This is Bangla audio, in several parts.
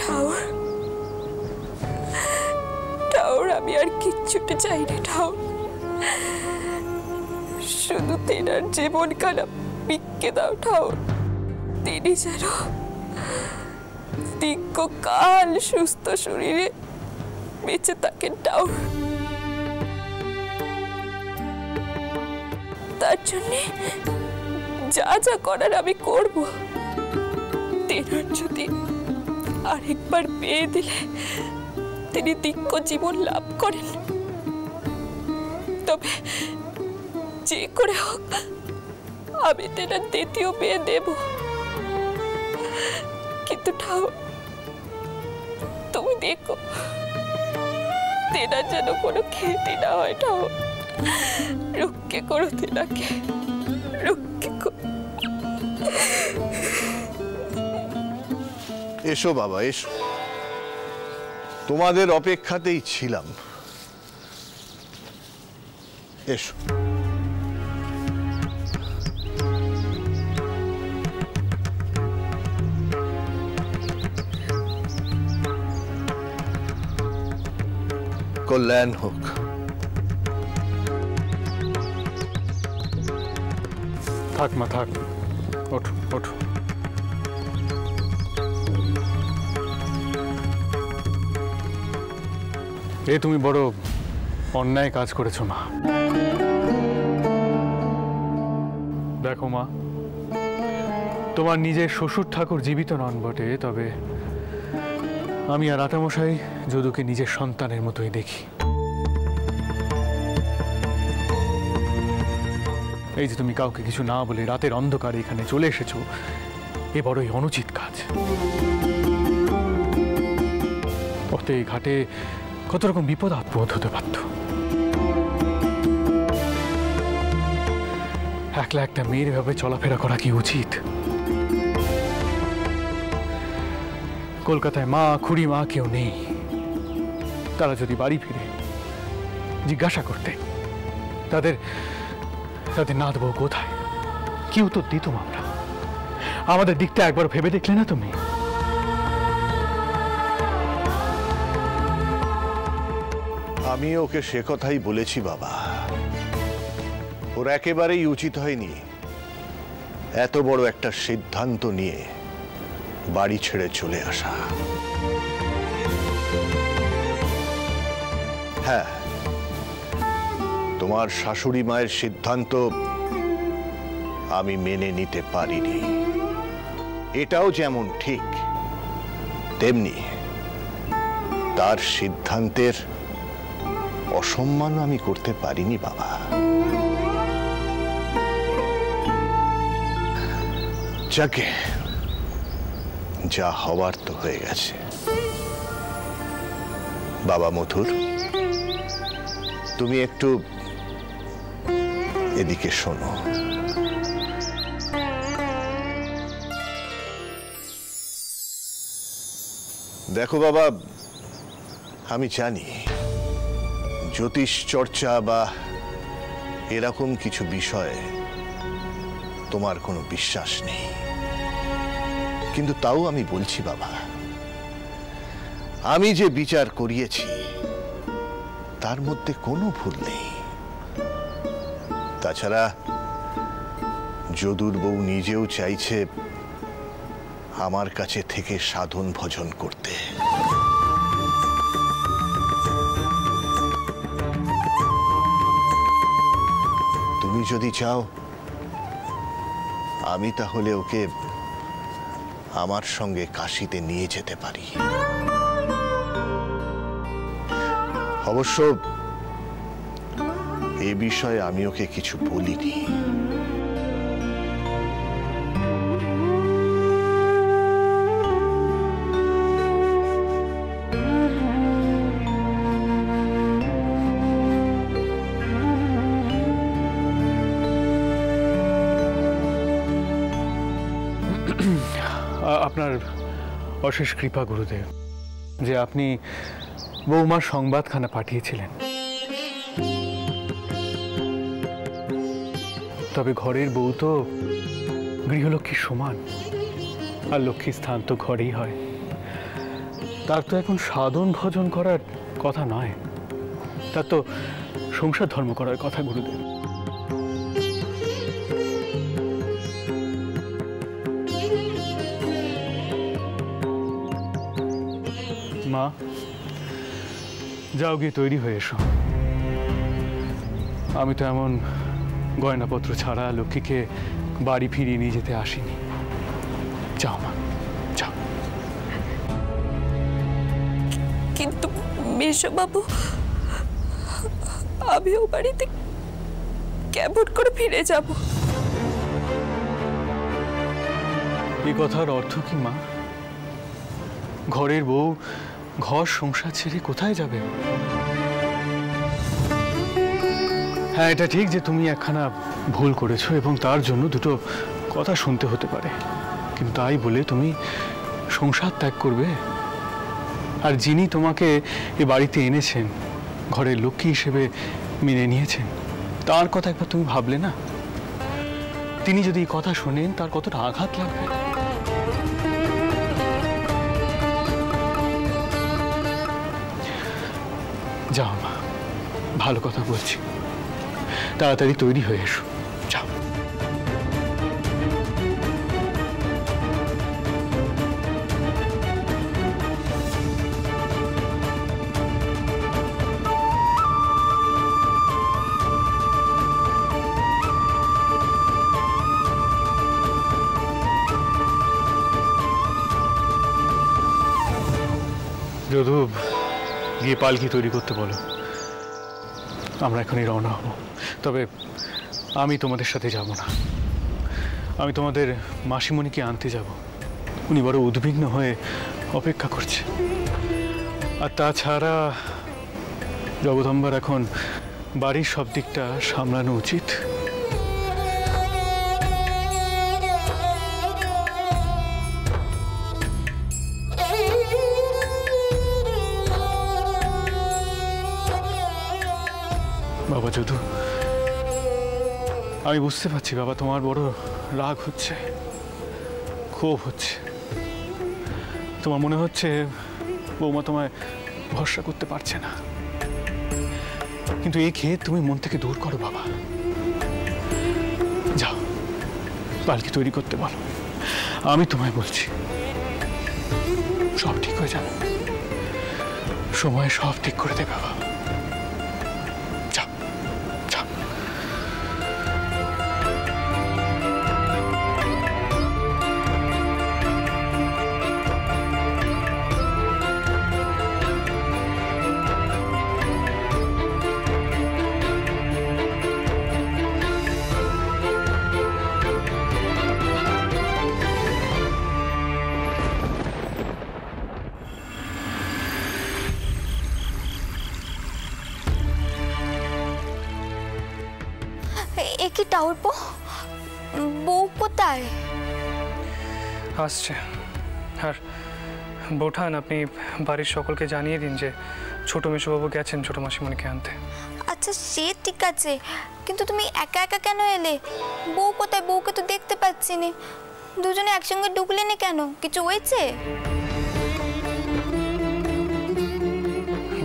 ঠাউর, ঠাউর আমি আর কিচ্ছুটা চাই না ঠাউর। শুধু তেনার জীবন কানা ভিক্ষে দাও ঠাউর। তিনি যেন দীর্ঘকাল সুস্থ শরীরে বেঁচে থাকেন ঠাউর। তার জন্য যা যা করার আমি করব। তেনার যদি আরেকবার পেয়ে দিলে তিনি দীর্ঘ জীবন লাভ করেন, তবে যে করে হোক আমি তেনার দ্বিতীয় পেয়ে দেব। কিন্তু ঠাউর তুমি দেখো তেনার যেন কোনো ক্ষতি না হয় ঠাউর। রক্ষে করো তেনাকে, রক্ষে করো। এসো বাবা এসো, তোমাদের অপেক্ষাতেই ছিলাম। এসো। কল্যাণ হোক। থাক মা থাক, ওঠো ওঠো। এ তুমি বড় অন্যায় কাজ করেছো মা। দেখো মা, তোমার নিজের শ্বশুর ঠাকুর জীবিত নন বটে, তবে আমি আর আতামশাই যদুকে নিজের সন্তানের মতোই দেখি। এই যে তুমি কাউকে কিছু না বলে রাতের অন্ধকারে এখানে চলে এসেছো, এ বড়ই অনুচিত কাজ। পথে ঘাটে কত রকম বিপদ আপদ হতে পারত। একলা একটা মেয়ের ভাবে চলাফেরা করা কি উচিত? কলকাতায় মা খুড়ি মা কেউ নেই। তারা যদি বাড়ি ফিরে জিজ্ঞাসা করতে তাদের তাদের নাত বউ কোথায়, কি উত্তর দিতাম আমরা? আমাদের দিকটা একবার ভেবে দেখলে না তুমি? আমি ওকে সে কথাই বলেছি বাবা, ওর একেবারেই উচিত হয়নি এত বড় একটা সিদ্ধান্ত নিয়ে বাড়ি ছেড়ে চলে আসা। হ্যাঁ, তোমার শাশুড়ি মায়ের সিদ্ধান্ত আমি মেনে নিতে পারিনি, এটাও যেমন ঠিক তেমনি তার সিদ্ধান্তের অসম্মান আমি করতে পারিনি বাবা। যাকে যা হওয়ার তো হয়ে গেছে। বাবা মথুর, তুমি একটু এদিকে শোনো। দেখো বাবা, আমি জানি জ্যোতিষ চর্চা বা এরকম কিছু বিষয়ে তোমার কোনো বিশ্বাস নেই, কিন্তু তাও আমি বলছি বাবা, আমি যে বিচার করিয়েছি তার মধ্যে কোনো ভুল নেই। তাছাড়া যদুর বউ নিজেও চাইছে আমার কাছে থেকে সাধন ভজন করতে। তুমি যদি চাও আমি তাহলে ওকে আমার সঙ্গে কাশীতে নিয়ে যেতে পারি। অবশ্য এ বিষয়ে আমি ওকে কিছু বলিনি। আপনার অশেষ কৃপা গুরুদেব যে আপনি বৌমার সংবাদখানা পাঠিয়েছিলেন। তবে ঘরের বউ তো গৃহলক্ষ্মীর সমান, আর লক্ষ্মীর স্থান তো ঘরেই হয়। তার তো এখন সাধন ভজন করার কথা নয়, তার তো সংসার ধর্ম করার কথা গুরুদেব। মা, যাও গিয়ে তৈরি হয়ে এসো। আমি তো এমন গয়নাপত্র ছাড়া লক্ষ্মীকে বাড়ি ফিরিয়ে নিয়ে যেতে আসিনি। যাও মা, যাও। কিন্তু মেশোবাবু, আমিও বাড়িতে কেমন করে ফিরে যাব? এই কথার অর্থ কি মা? ঘরের বউ ঘর সংসার ছেড়ে কোথায় যাবে? হ্যাঁ, এটা ঠিক যে তুমি একখানা ভুল করেছো এবং তার জন্য দুটো কথা শুনতে হতে পারে, কিন্তু তাই বলে তুমি সংসার ত্যাগ করবে? আর যিনি তোমাকে এ বাড়িতে এনেছেন, ঘরের লক্ষ্মী হিসেবে মেনে নিয়েছেন, তার কথা একবার তুমি ভাবলে না? তিনি যদি এই কথা শোনেন, তার কতটা আঘাত লাগবে। যাও মা, ভালো কথা বলছি, তাড়াতাড়ি তৈরি হয়ে এসো, যাও। যদু, গিয়ে পালকি তৈরি করতে বলো, আমরা এখনই রওনা হব। তবে আমি তোমাদের সাথে যাব না, আমি তোমাদের মাসিমণিকে আনতে যাব। উনি বড় উদ্বিগ্ন হয়ে অপেক্ষা করছে। আর তাছাড়া জগদম্বার এখন বাড়ির সব দিকটা সামলানো উচিত। বাবা যদু, আমি বুঝতে পারছি বাবা, তোমার বড় রাগ হচ্ছে, ক্ষোভ হচ্ছে। তোমার মনে হচ্ছে বৌমা তোমায় ভরসা করতে পারছে না, কিন্তু এই খেদ তুমি মন থেকে দূর করো বাবা। যাও, পালকি তৈরি করতে বলো, আমি তোমায় বলছি সব ঠিক হয়ে যাবে, সময় সব ঠিক করে দেবে বাবা। কি টাউরপো, বউ কোথায়? আসছে। আর বোঠান, আপনি বাড়ির সকলকে জানিয়ে দিন যে ছোট মেশোবাবু গেছেন ছোট মাসিমণিকে আনতে। আচ্ছা, সে ঠিক আছে, কিন্তু তুমি একা একা কেন এলে? বউ কোথায়? বউকে তো দেখতে পাচ্ছি না। দুজনে একসঙ্গে ঢুকলে না কেন? কিছু হয়েছে?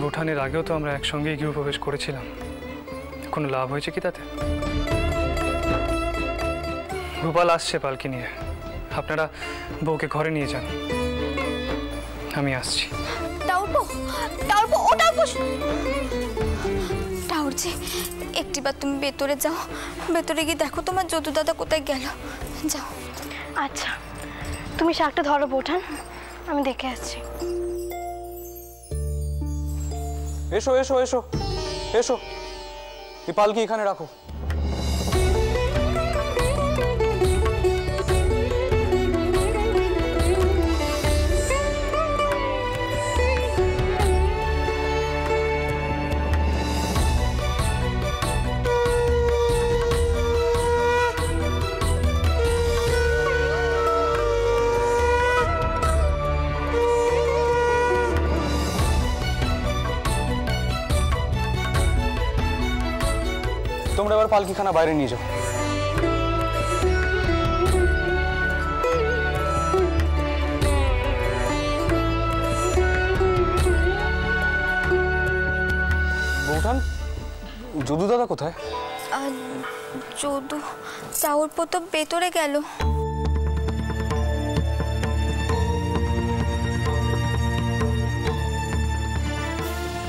বোঠানের আগেও তো আমরা একসঙ্গেই গৃহপ্রবেশ করেছিলাম, কোনো লাভ হয়েছে কি তাতে? গোপাল আসছে পালকি নিয়ে, আপনারা বউকে ঘরে নিয়ে যান, আমি আসছি। টাউরপো, টাউরপো, ও টাউরপো, টাউরজি, একটিবার তুমি ভেতরে যাও, ভেতরে গিয়ে দেখো তোমার যদু দাদা কোথায় গেল, যাও। আচ্ছা, তুমি শাকটা ধরো বোঠান, আমি দেখে আসছি। এসো এসো এসো এসো, এই পালকি এখানে রাখো। তোমরা এবার পালকিখানা বাইরে নিয়ে যাও। বৌঠান, যদু দাদা কোথায়? যদু চাউরপো তো ভেতরে গেল।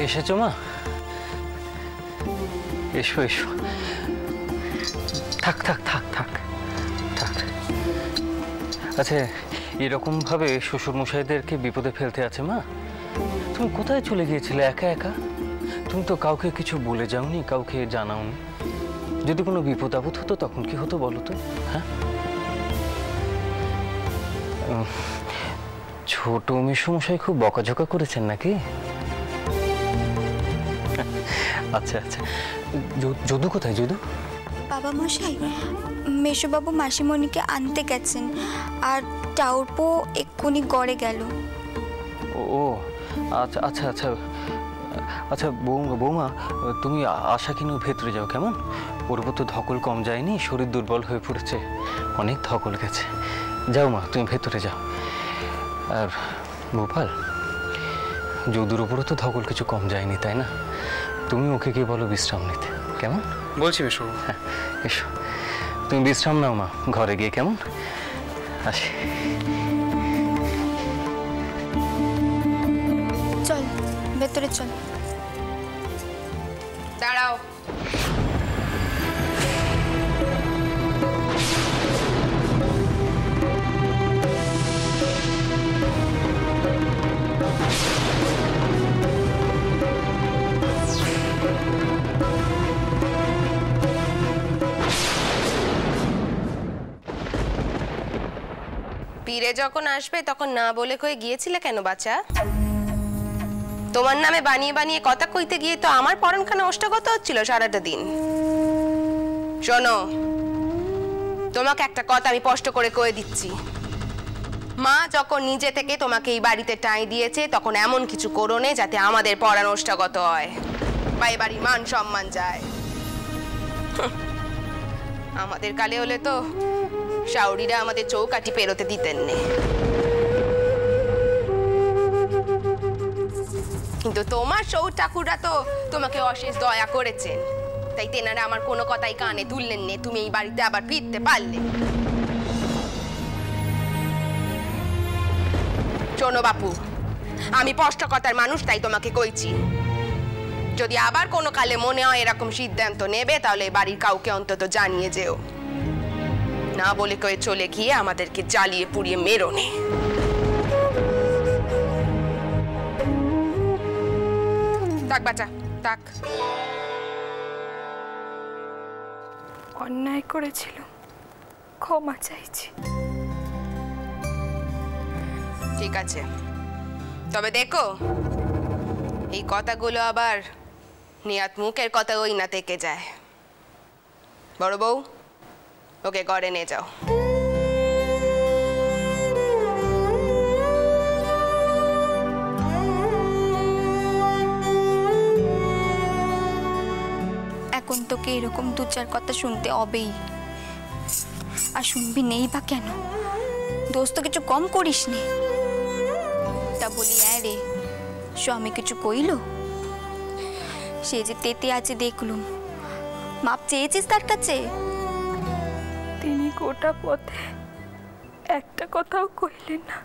এসেছো মা? এসো এসো, থাক থাক থাক থাক থাক। আচ্ছা, এরকম ভাবে শ্বশুর মশাইদেরকে বিপদে ফেলতে আছে মা? তুমি কোথায় চলে গিয়েছিলে একা একা? তুমি তো কাউকে কিছু বলে যাওনি, কাউকে জানাওনি। যদি কোনো বিপদ আপদ হতো তখন কি হতো বলো তো? হ্যাঁ, ছোট মেসোমশাই খুব বকাঝকা করেছেন নাকি? আচ্ছা আচ্ছা, যদু কোথায়? যদু বাবা মশাই, মেশোবাবু মাসিমণিকে আনতে গেছেন, আর চাউরপো এক্ষুনি গড়ে গেল। ও আচ্ছা আচ্ছা আচ্ছা আচ্ছা। বৌমা, তুমি আশাকে নিয়ে ভেতরে যাও কেমন? ওর উপর তো ধকল কম যায়নি, শরীর দুর্বল হয়ে পড়েছে, অনেক ধকল গেছে। যাও মা, তুমি ভেতরে যাও। আর গোপাল, যদুর উপরও তো ধকল কিছু কম যায়নি, তাই না? তুমি ওকে গিয়ে বলো বিশ্রাম নিতে, কেমন? বলছি মেশবাবু। হ্যাঁ, এসো, তুমি বিশ্রাম নাও মা ঘরে গিয়ে, কেমন? আসি। চল ভেতরে চল। দাঁড়াও। পীরে যখন আসবে তখন না বলে কয়ে গিয়েছিলে কেন বাচ্চা? তোমার নামে বানিয়ে বানিয়ে কথা কইতে গিয়ে তো আমার পরনখানা অষ্টগত হচ্ছিল সারাটা দিন। শোনো, তোমাকে একটা কথা আমি স্পষ্ট করে কয়ে দিচ্ছি, মা যখন নিজে থেকে তোমাকে এই বাড়িতে টাই দিয়েছে তখন এমন কিছু করো না যাতে আমাদের পড়ানো অষ্টগত হয় বা এই বাড়ির মান সম্মান যায়। আমাদের কালে হলে তো শাওরিরা আমাদের চৌকাঠি পেরোতে দিতেন না, কিন্তু তোমার সৌর ঠাকুররা তো তোমাকে অশেষ দয়া করেছেন, তাই তেনারা আমার কোনো কথাই কানে তুললেন না, তুমি এই বাড়িতে আবার ফিরতে পারলে। শোনো বাপু, আমি স্পষ্টকতার মানুষ, তাই তোমাকে কইছি, যদি আবার কোনো কালে মনে হয় এরকম সিদ্ধান্ত নেবে তাহলে বাড়ির কাউকে অন্তত জানিয়ে যেও, না বলে কয়ে চলে গিয়ে আমাদেরকে জ্বালিয়ে পুড়িয়ে মেরো নে। থাক বাচ্চা, থাক। অন্যায় করেছিল, ক্ষমা চাইছি। ঠিক আছে, তবে দেখো এই কথাগুলো আবার নিয়াত মুখের কথা ওই না থেকে যায়। বড় বউ, ওকে ঘরে নিয়ে যাও। এখন তোকে এরকম দু চার কথা শুনতে হবেই, আর শুনবি নেই বা কেন? দোষ তো কিছু কম করিস নি। তা বলি, হ্যাঁ রে, স্বামী কিছু কইল? সে যে তেতে আছে দেখলুম, মাপ চেয়েছিস তার কাছে? তিনি গোটা পথে একটা কথাও কইলেন না,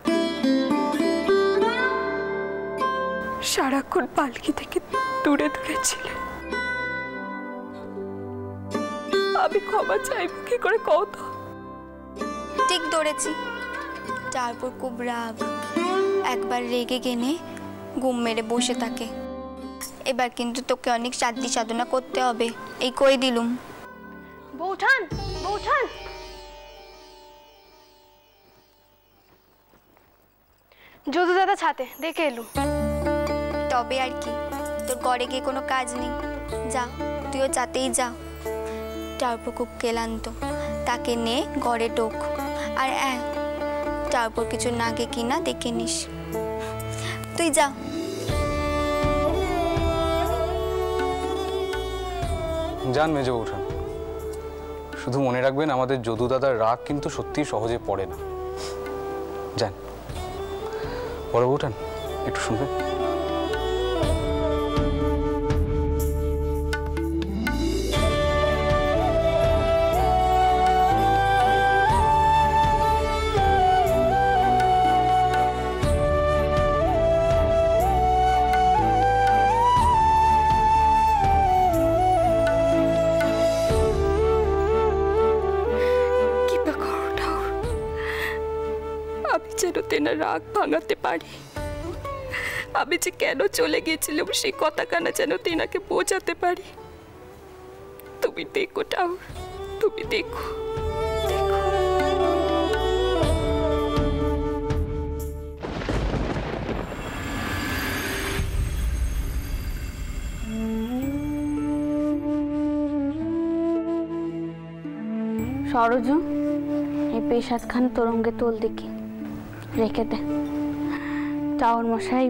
সারাক্ষণ পালকি থেকে দূরে দূরে ছিলেন। আমি ক্ষমা চাইব কি করে কও তো? ঠিক ধরেছি, তারপর খুব রাগ, একবার রেগে গেলে ঘুম মেরে বসে থাকে। এবার কিন্তু তোকে অনেক সাধ্য সাধনা করতে হবে, এই কই দিলুম। বৌঠান, বৌঠান, যদু দাদা ছাতে দেখে এলুম। তবে আর কি, তোর ঘরে গিয়ে কোনো কাজ নেই, যা তুইও চাতেই যা। তারপর খুব ক্লান্ত, তাকে নে ঘরে ঢোক, আর তারপর কিছু নাগে কিনা দেখে নিস, তুই যা। যান মেজ বৌঠান, শুধু মনে রাখবেন আমাদের যদু দাদার রাগ কিন্তু সত্যি সহজে পড়ে না। যান। বড় বৌঠান, একটু শুনবেন? না রাগ ভাঙাতে পারি। আমি যে কেন চলে গিয়েছিলাম সেই কথাখানা যেন তেনাকে বোঝাতে পারি। তুমি দেখো ঠাকুর, তুমি দেখো। সরজু, এই পেশাদখান তোরঙ্গে তোল দেখি রেখে দে। টাওয়ার মশাই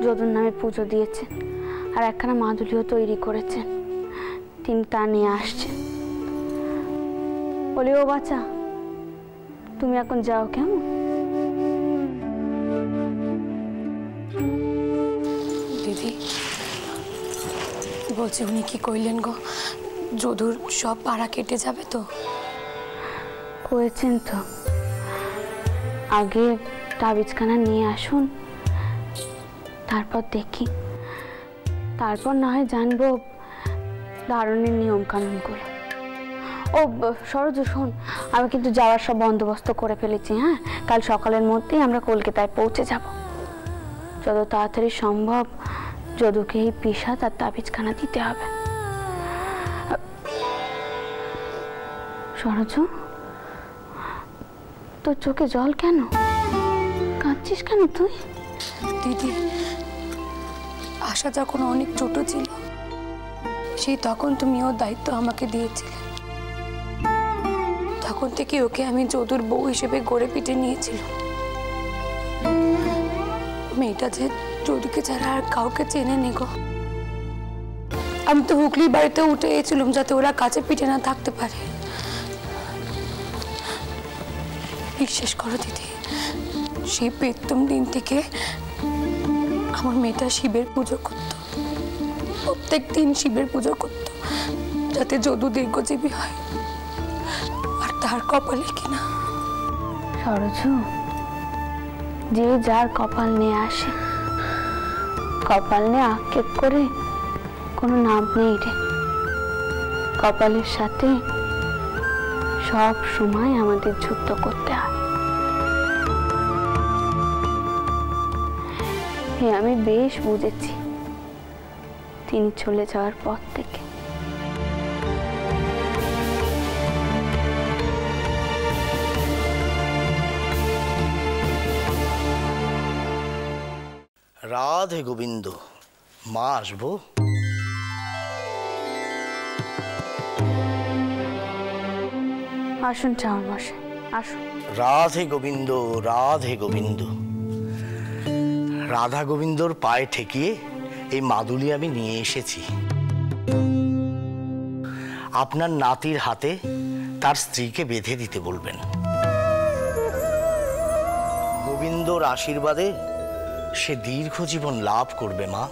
যদুর নামে পুজো দিয়েছে আর একখানা মাদুলিও তৈরি করেছেন, তিনি তা নিয়ে আসছেন। বলি ও বাচ্চা, তুমি এখন যাও কেমন? দিদি বলছি, উনি কি কইলেন গো? যদুর সব পাড়া কেটে যাবে তো? করেছেন তো, আগে তাবিজখানা নিয়ে আসুন, তারপর দেখি, তারপর না হয় জানবো ধারণের নিয়ম কানুনগুলো। ও সরজু শোন, আমি কিন্তু যাওয়ার সব বন্দোবস্ত করে ফেলেছি। হ্যাঁ, কাল সকালের মধ্যেই আমরা কলকাতায় পৌঁছে যাব। যত তাড়াতাড়ি সম্ভব যদুকে এই পেশা তার তাবিজখানা দিতে হবে। সরজু, তোর চোখে জল কেন? কাঁদছিস কেন তুই? দিদি, আশা যখন অনেক ছোট ছিল সেই তখন তুমি ওর দায়িত্ব আমাকে দিয়েছিলে। তখন থেকে ওকে আমি যদুর বউ হিসেবে গড়ে পিটে নিয়েছিল। মেয়েটা যে যদুকে ছাড়া আর কাউকে চেনে নি গো। আমি তো হুগলির বাড়িতে উঠে গেছিলাম যাতে ওরা কাছে পিঠে না থাকতে পারে। বিশ্বাস করো দিদি, সেই প্রথম দিন থেকে আমার মেয়েটা শিবের পুজো করত, প্রত্যেক দিন শিবের পুজো করত যাতে যদু দীর্ঘজীবী হয়। আর তার কপালে কিনা। সরজু, যে যার কপাল নিয়ে আসে, কপাল নিয়ে আক্ষেপ করে কোনো নাম নেই রে। কপালের সাথে সব সময় আমাদের যুদ্ধ করতে হয়। আমি বেশ বুঝেছি তিনি চলে যাওয়ার পর থেকে। রাধে গোবিন্দ, মা আসবো? আসুন চাওয়ার মশাই, আসুন। রাধে গোবিন্দ, রাধে গোবিন্দ। রাধা গোবিন্দর পায়ে ঠেকিয়ে এই মাদুলি আমি নিয়ে এসেছি। আপনার নাতির হাতে তার স্ত্রীকে বেঁধে দিতে বলবেন। গোবিন্দর আশীর্বাদে সে দীর্ঘ জীবন লাভ করবে মা।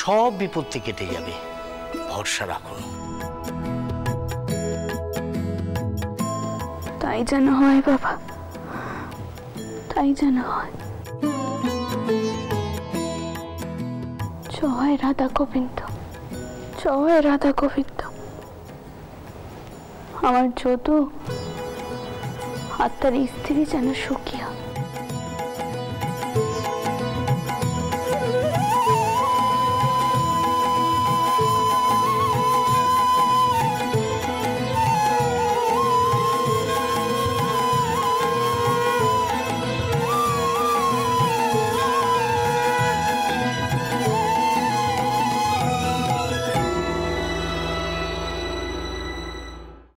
সব বিপত্তি কেটে যাবে, ভরসা রাখুন। তাই যেন হয় বাবা, তাই যেন হয়। জয় রাধা গোবিন্দ, জয় রাধা গোবিন্দ। আমার যদু আর তার স্ত্রী যেন সুখী হয়।